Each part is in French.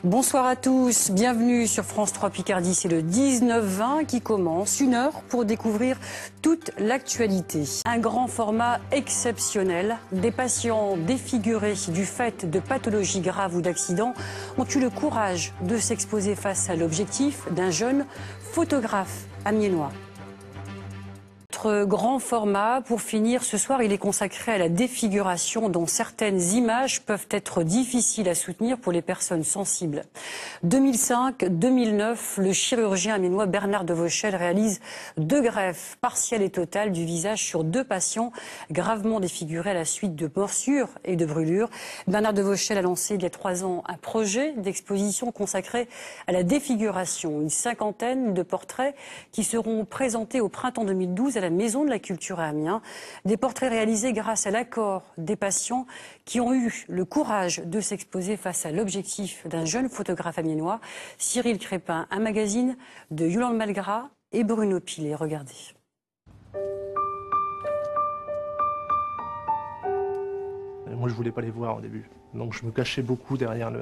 Bonsoir à tous, bienvenue sur France 3 Picardie, c'est le 19-20 qui commence, 1 heure pour découvrir toute l'actualité. Un grand format exceptionnel, des patients défigurés du fait de pathologies graves ou d'accidents ont eu le courage de s'exposer face à l'objectif d'un jeune photographe amiénois. Notre grand format, pour finir, ce soir, il est consacré à la défiguration dont certaines images peuvent être difficiles à soutenir pour les personnes sensibles. 2005-2009, le chirurgien amiénois Bernard de Vauchel réalise 2 greffes partielles et totales du visage sur 2 patients gravement défigurés à la suite de morsures et de brûlures. Bernard de Vauchel a lancé il y a 3 ans un projet d'exposition consacré à la défiguration. Une 50aine de portraits qui seront présentés au printemps 2012 à la Maison de la Culture à Amiens. Des portraits réalisés grâce à l'accord des patients qui ont eu le courage de s'exposer face à l'objectif d'un jeune photographe amiénois, Cyril Crépin, un magazine de Yolande Malgras et Bruno Pilet. Regardez. Moi, je voulais pas les voir au début, donc je me cachais beaucoup derrière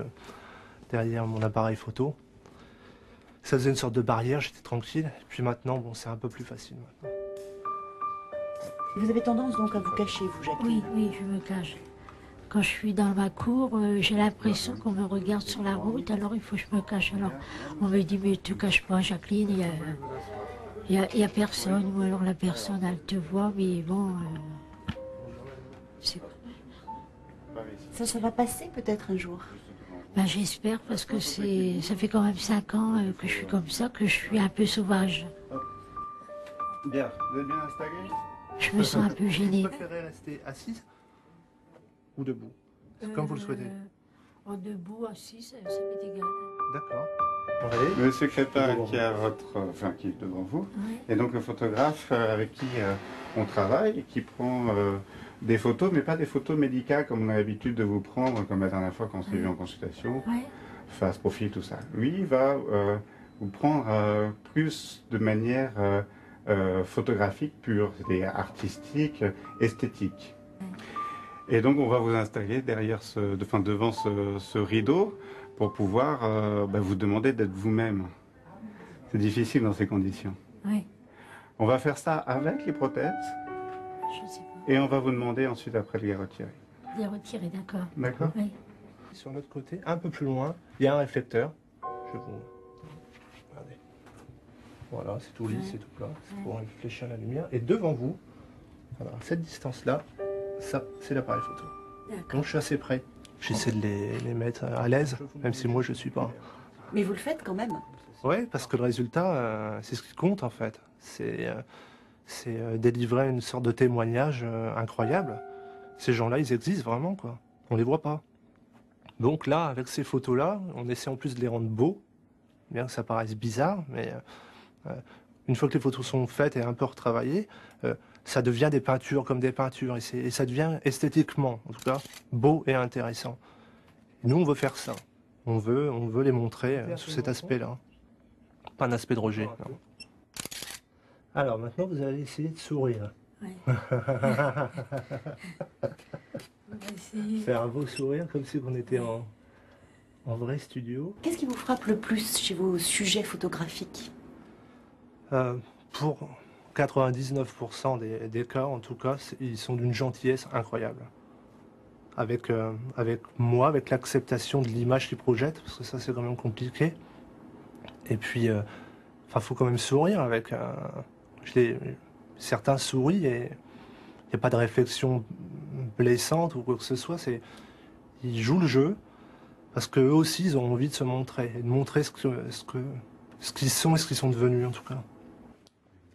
mon appareil photo. Ça faisait une sorte de barrière, j'étais tranquille. Et puis maintenant, bon, c'est un peu plus facile maintenant. Vous avez tendance donc à vous cacher, vous, Jacqueline? Oui, je me cache. Quand je suis dans ma cour, j'ai l'impression qu'on me regarde sur la route, alors il faut que je me cache. Alors on me dit, mais te cache pas, Jacqueline, il y a personne, ou alors la personne, elle te voit, mais bon, c'est... Ça va passer peut-être un jour? Ben, j'espère, parce que ça fait quand même 5 ans que je suis comme ça, que je suis un peu sauvage. Bien, vous êtes bien installé? Je me sens un peu gênée. Vous préférez rester assise ou debout? C'est comme vous le souhaitez. En debout, assise, ça m'est égal. D'accord. Monsieur Crépin qui est devant vous, Oui. et donc le photographe avec qui on travaille, et qui prend des photos, mais pas des photos médicales comme on a l'habitude de vous prendre, comme la dernière fois quand on s'est vu en consultation, Oui. face, profil, tout ça. Lui, il va vous prendre plus de manière photographique pure, c'est-à-dire artistique, esthétique. Et donc on va vous installer derrière devant ce rideau pour pouvoir vous demander d'être vous-même. C'est difficile dans ces conditions. Oui. On va faire ça avec les prothèses Je sais pas. et on va vous demander ensuite après de les retirer. Les retirer, d'accord. D'accord? Oui. Sur l'autre côté, un peu plus loin, il y a un réflecteur. Je vous... Regardez. Voilà, c'est tout lisse, c'est tout plat. C'est pour réfléchir la lumière. Et devant vous, voilà, à cette distance-là, ça, c'est l'appareil photo. D'accord. Donc je suis assez près. J'essaie de les mettre à l'aise, même si moi je ne suis pas. Mais vous le faites quand même? Oui, parce que le résultat, c'est ce qui compte en fait. C'est délivrer une sorte de témoignage incroyable. Ces gens-là, ils existent vraiment, quoi. On les voit pas. Donc là, avec ces photos-là, on essaie en plus de les rendre beaux, bien que ça paraisse bizarre, mais une fois que les photos sont faites et un peu retravaillées, ça devient des peintures comme des peintures, et ça devient esthétiquement, en tout cas, beau et intéressant. Et nous, on veut faire ça. On veut les montrer sous cet aspect-là. Pas un aspect de rejet. Non. Alors maintenant, vous allez essayer de sourire. Oui. On va essayer. Faire un beau sourire, comme si on était en vrai studio. Qu'est-ce qui vous frappe le plus chez vos sujets photographiques? Pour 99% des cas, en tout cas, ils sont d'une gentillesse incroyable. Avec moi, avec l'acceptation de l'image qu'ils projettent, parce que ça, c'est quand même compliqué. Et puis, faut quand même sourire avec... certains sourient et il n'y a pas de réflexion blessante ou quoi que ce soit. Ils jouent le jeu parce qu'eux aussi, ils ont envie de se montrer, et de montrer ce qu'ils sont et ce qu'ils sont devenus, en tout cas.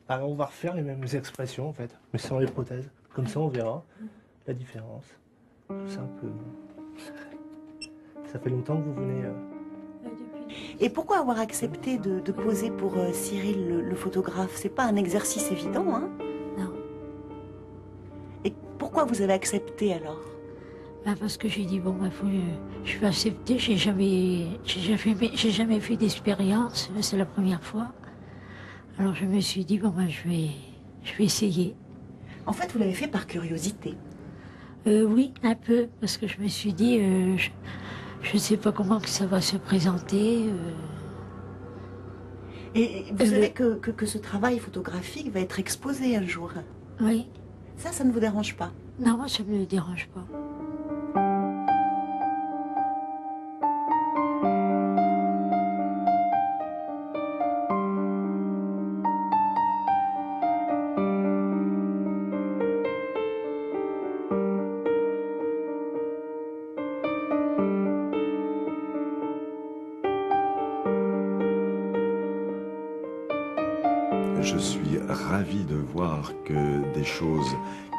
Alors, on va refaire les mêmes expressions, en fait, mais sans les prothèses. Comme ça, on verra la différence. Tout simplement. Ça fait longtemps que vous venez... Et pourquoi avoir accepté de poser pour Cyril le photographe? C'est pas un exercice évident, hein? Non. Et pourquoi vous avez accepté alors? Ben parce que j'ai dit, bon, je vais accepter, j'ai jamais fait d'expérience, c'est la première fois. Alors je me suis dit, bon, je vais essayer. En fait, vous l'avez fait par curiosité. Oui, un peu, parce que je me suis dit, Je ne sais pas comment que ça va se présenter. Et vous savez que ce travail photographique va être exposé un jour. Oui. Ça ne vous dérange pas? Non, ça ne me dérange pas. Je suis ravi de voir que des choses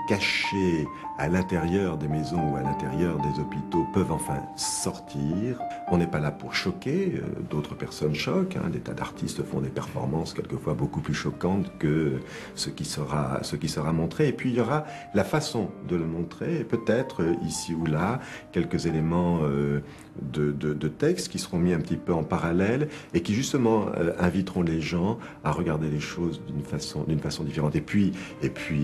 cachées à l'intérieur des maisons ou à l'intérieur des hôpitaux peuvent enfin sortir. On n'est pas là pour choquer, d'autres personnes choquent, hein. Des tas d'artistes font des performances quelquefois beaucoup plus choquantes que ce qui sera montré. Et puis il y aura la façon de le montrer, et peut-être ici ou là quelques éléments de texte qui seront mis un petit peu en parallèle et qui justement inviteront les gens à regarder les choses d'une façon différente. Et puis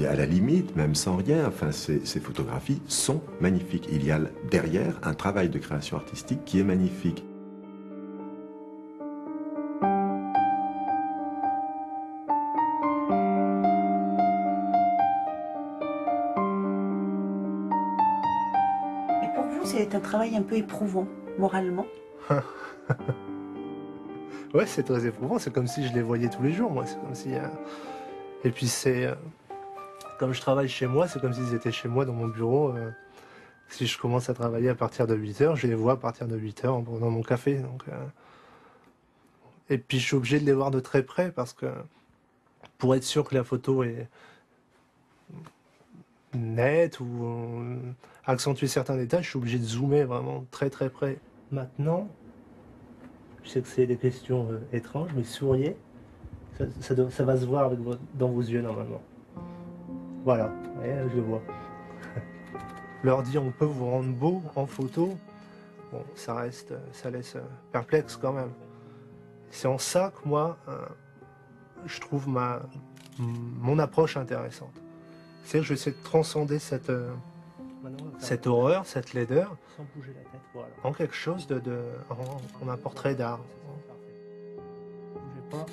à la limite, même sans rien, enfin ces photographies sont magnifiques. Il y a derrière un travail de création artistique qui est magnifique. Et pour vous, c'est un travail un peu éprouvant, moralement? Ouais, c'est très éprouvant. C'est comme si je les voyais tous les jours, moi. C'est comme si... Et puis c'est... Comme je travaille chez moi, c'est comme s'ils étaient chez moi dans mon bureau. Si je commence à travailler à partir de 8h, je les vois à partir de 8h en prenant mon café. Donc, et puis je suis obligé de les voir de très près parce que pour être sûr que la photo est nette ou accentuer certains détails, je suis obligé de zoomer vraiment très très près. Maintenant, je sais que c'est des questions étranges, mais souriez, ça va se voir avec dans vos yeux normalement. Voilà, ouais, je le vois. Leur dire on peut vous rendre beau en photo, bon, ça laisse perplexe quand même. C'est en ça que moi, je trouve mon approche intéressante. C'est que j'essaie de transcender cette horreur, cette laideur, sans bouger la tête, voilà, en quelque chose en un portrait d'art. Bougez pas.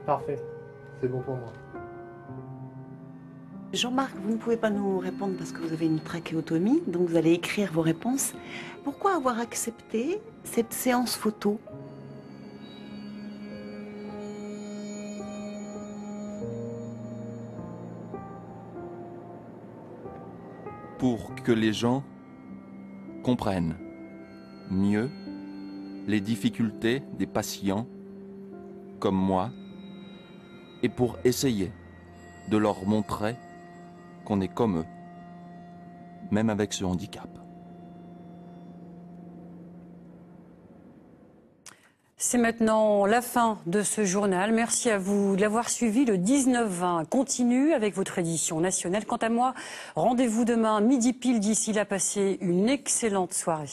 Parfait, c'est bon pour moi. Jean-Marc, vous ne pouvez pas nous répondre parce que vous avez une trachéotomie, donc vous allez écrire vos réponses. Pourquoi avoir accepté cette séance photo? Pour que les gens comprennent mieux les difficultés des patients comme moi et pour essayer de leur montrer qu'on est comme eux, même avec ce handicap. C'est maintenant la fin de ce journal. Merci à vous de l'avoir suivi. Le 19-20 continue avec votre édition nationale. Quant à moi, rendez-vous demain, midi pile. D'ici là, passez une excellente soirée.